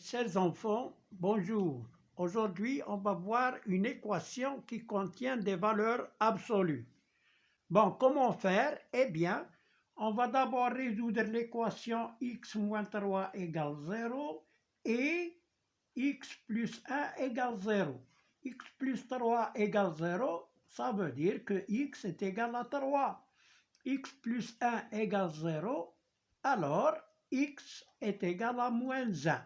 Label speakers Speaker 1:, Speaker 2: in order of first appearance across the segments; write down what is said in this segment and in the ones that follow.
Speaker 1: Chers enfants, bonjour. Aujourd'hui, on va voir une équation qui contient des valeurs absolues. Bon, comment faire? Eh bien, on va d'abord résoudre l'équation x moins 3 égale 0 et x plus 1 égale 0. X plus 3 égale 0, ça veut dire que x est égal à 3. X plus 1 égale 0, alors x est égal à moins 1.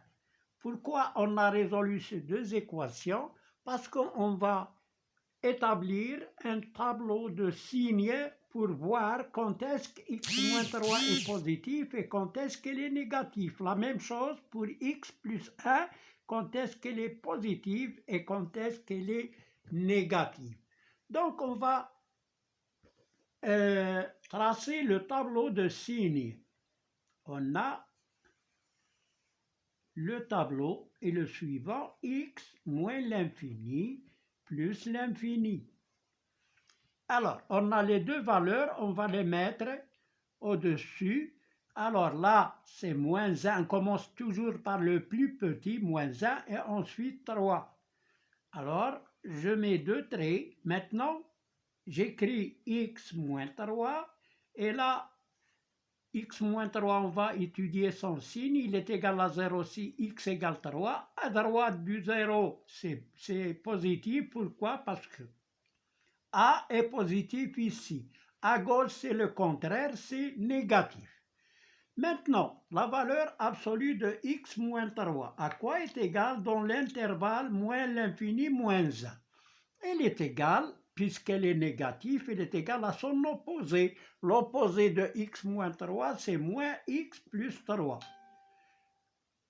Speaker 1: Pourquoi on a résolu ces deux équations? Parce qu'on va établir un tableau de signes pour voir quand est-ce que x moins 3 est positif et quand est-ce qu'il est négatif. La même chose pour x plus 1, quand est-ce qu'elle est positive et quand est-ce qu'elle est négative. Donc on va tracer le tableau de signes. On a le tableau est le suivant, x moins l'infini plus l'infini. Alors, on a les deux valeurs, on va les mettre au-dessus. Alors là, c'est moins 1, on commence toujours par le plus petit, moins 1, et ensuite 3. Alors, je mets deux traits. Maintenant, j'écris x moins 3, et là, x moins 3, on va étudier son signe, il est égal à 0 si x égale 3. À droite du 0, c'est positif. Pourquoi? Parce que a est positif ici. À gauche, c'est le contraire, c'est négatif. Maintenant, la valeur absolue de x moins 3, à quoi est égale dans l'intervalle moins l'infini moins 1? Elle est égale, puisqu'elle est négative, elle est égale à son opposé. L'opposé de x moins 3, c'est moins x plus 3.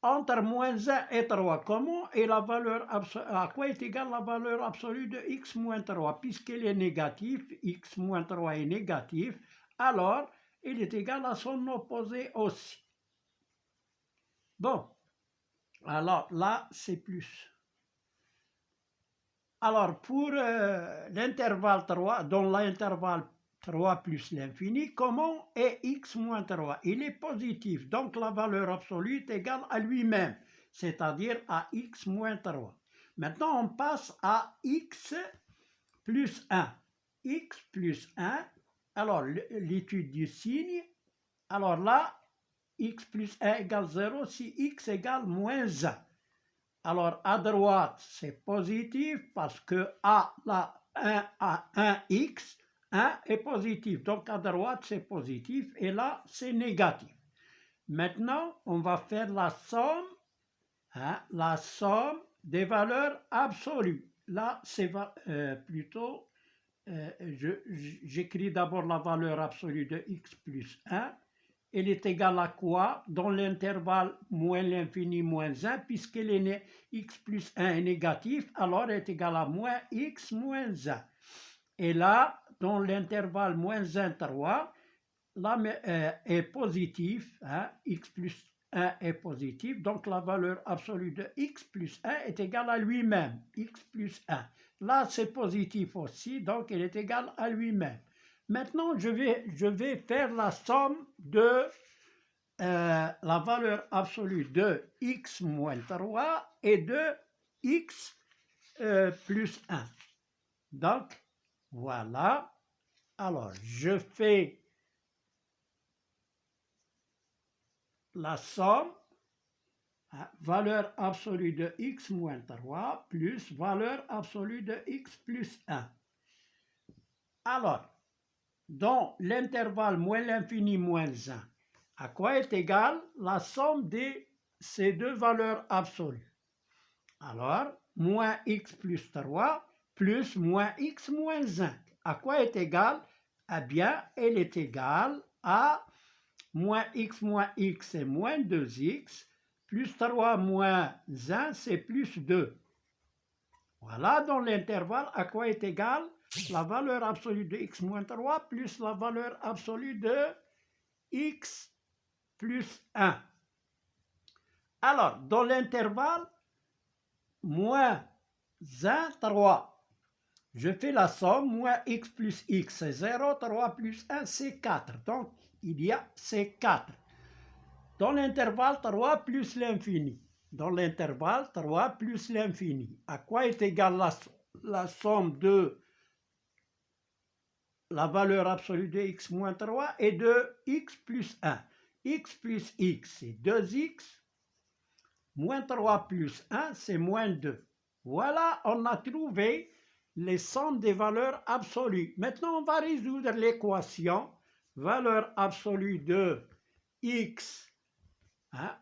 Speaker 1: Entre moins 1 et 3, comment est la valeur à quoi est égale la valeur absolue de x moins 3? Puisqu'elle est négative, x moins 3 est négatif, alors elle est égale à son opposé aussi. Bon, alors là, c'est plus. Alors, pour l'intervalle 3, dans l'intervalle 3 plus l'infini, comment est x moins 3? Il est positif, donc la valeur absolue est égale à lui-même, c'est-à-dire à x moins 3. Maintenant, on passe à x plus 1. X plus 1, alors l'étude du signe, alors là, x plus 1 égale 0 si x égale moins 1. Alors, à droite, c'est positif parce que A, là, 1 à 1x, 1 est positif. Donc, à droite, c'est positif et là, c'est négatif. Maintenant, on va faire la somme des valeurs absolues. Là, c'est plutôt, j'écris d'abord la valeur absolue de x plus 1. Elle est égale à quoi? Dans l'intervalle moins l'infini moins 1, puisqu'elle est x plus 1 est négatif, alors elle est égale à moins x moins 1. Et là, dans l'intervalle moins 1, 3, là est positif, hein, x plus 1 est positif, donc la valeur absolue de x plus 1 est égale à lui-même, x plus 1. Là, c'est positif aussi, donc elle est égale à lui-même. Maintenant, je vais faire la somme de la valeur absolue de x moins 3 et de x plus 1. Donc, voilà. Alors, je fais la somme, valeur absolue de x moins 3 plus valeur absolue de x plus 1. Alors, dans l'intervalle moins l'infini moins 1, à quoi est égale la somme de ces deux valeurs absolues? Alors, moins x plus 3 plus moins x moins 1. À quoi est égale? Eh bien, elle est égale à moins x, c'est moins 2x, plus 3 moins 1, c'est plus 2. Voilà, dans l'intervalle, à quoi est égale la valeur absolue de x moins 3 plus la valeur absolue de x plus 1. Alors, dans l'intervalle, moins 1, 3. Je fais la somme, moins x plus x, c'est 0, 3 plus 1, c'est 4. Donc, il y a, c'est 4. Dans l'intervalle 3 plus l'infini. dans l'intervalle 3 plus l'infini. À quoi est égale la somme de la valeur absolue de x moins 3 et de x plus 1. X plus x, c'est 2x. Moins 3 plus 1, c'est moins 2. Voilà, on a trouvé les sommes des valeurs absolues. Maintenant, on va résoudre l'équation. Valeur absolue de x,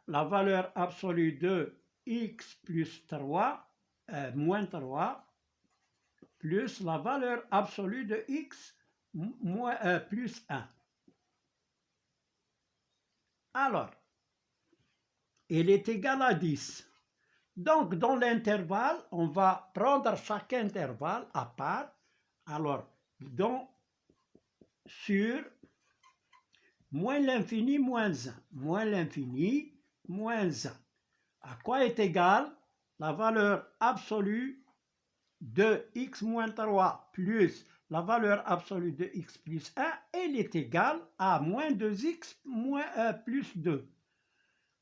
Speaker 1: la valeur absolue de x plus 3, moins 3, plus la valeur absolue de x plus 1. Alors, elle est égale à 10. Donc, dans l'intervalle, on va prendre chaque intervalle à part. Alors, donc, sur moins l'infini, moins 1. Moins l'infini, moins 1. À quoi est égale la valeur absolue de x moins 3 plus la valeur absolue de x plus 1, elle est égale à moins 2x plus 2.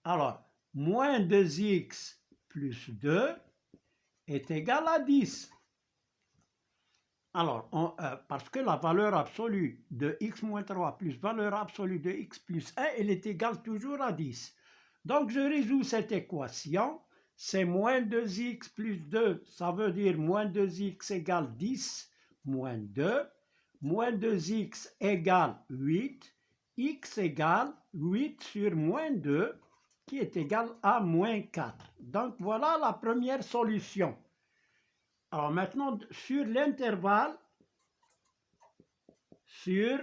Speaker 1: Alors, moins 2x plus 2 est égal à 10. Alors, parce que la valeur absolue de x moins 3 plus valeur absolue de x plus 1, elle est égale toujours à 10. Donc, je résous cette équation. C'est moins 2x plus 2, ça veut dire moins 2x égale 10 moins 2. Moins 2x égale 8. X égale 8 sur moins 2, qui est égal à moins 4. Donc, voilà la première solution. Alors maintenant, sur l'intervalle, sur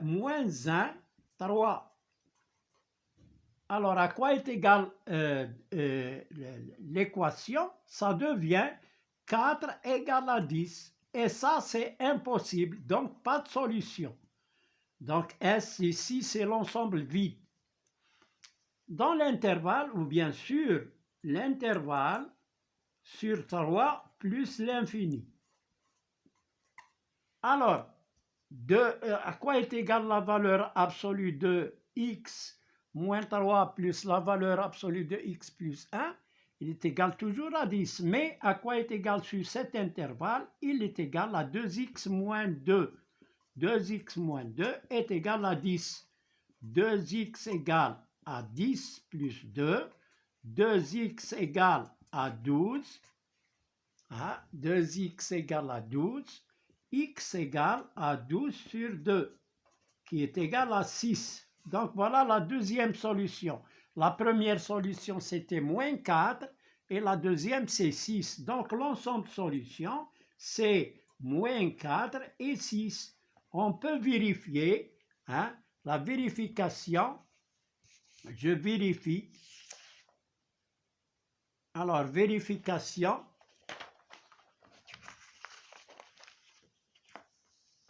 Speaker 1: moins 1, 3. Alors, à quoi est égale l'équation? Ça devient 4 égale à 10. Et ça, c'est impossible, donc pas de solution. Donc, S ici, c'est l'ensemble vide. Dans l'intervalle, ou bien sûr, l'intervalle sur 3 plus l'infini. Alors, à quoi est égale la valeur absolue de x moins 3 plus la valeur absolue de x plus 1? Il est égal toujours à 10. Mais à quoi est égal sur cet intervalle? Il est égal à 2x moins 2. 2x moins 2 est égal à 10. 2x égale à 10 plus 2. 2x égale à 12. 2x égale à 12. X égale à 12 sur 2, qui est égal à 6. Donc voilà la deuxième solution. La première solution, c'était moins 4, et la deuxième, c'est 6. Donc l'ensemble de solutions, c'est moins 4 et 6. On peut vérifier, la vérification, je vérifie. Alors, vérification.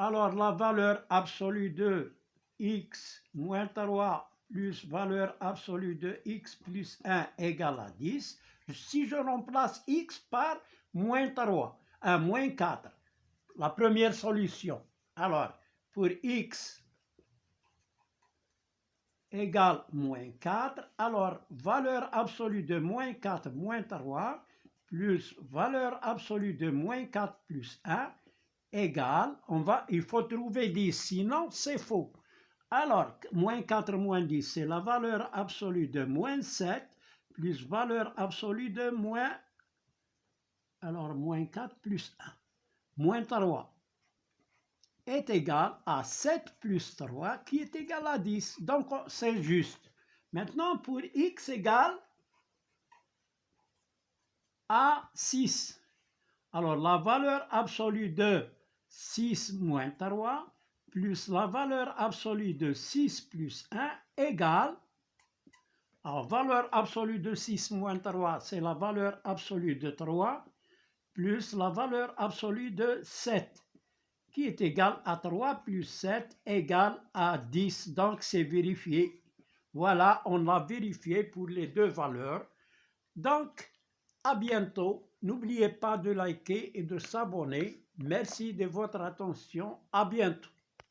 Speaker 1: Alors, la valeur absolue de x moins 3 plus valeur absolue de x plus 1 égale à 10. Si je remplace x par moins 3, moins 4, la première solution. Alors, pour x égale moins 4, alors valeur absolue de moins 4 moins 3 plus valeur absolue de moins 4 plus 1 égale, il faut trouver 10, sinon c'est faux. Alors, moins 4 moins 10, c'est la valeur absolue de moins 7 plus valeur absolue de moins 4 plus 1, moins 3 est égal à 7 plus 3 qui est égal à 10. Donc, c'est juste. Maintenant, pour x égale à 6. Alors, la valeur absolue de 6 moins 3 plus la valeur absolue de 6 plus 1 égale, alors valeur absolue de 6 moins 3, c'est la valeur absolue de 3 plus la valeur absolue de 7, qui est égale à 3 plus 7 égale à 10. Donc, c'est vérifié. Voilà, on l'a vérifié pour les deux valeurs. Donc, à bientôt. N'oubliez pas de liker et de s'abonner. Merci de votre attention. À bientôt.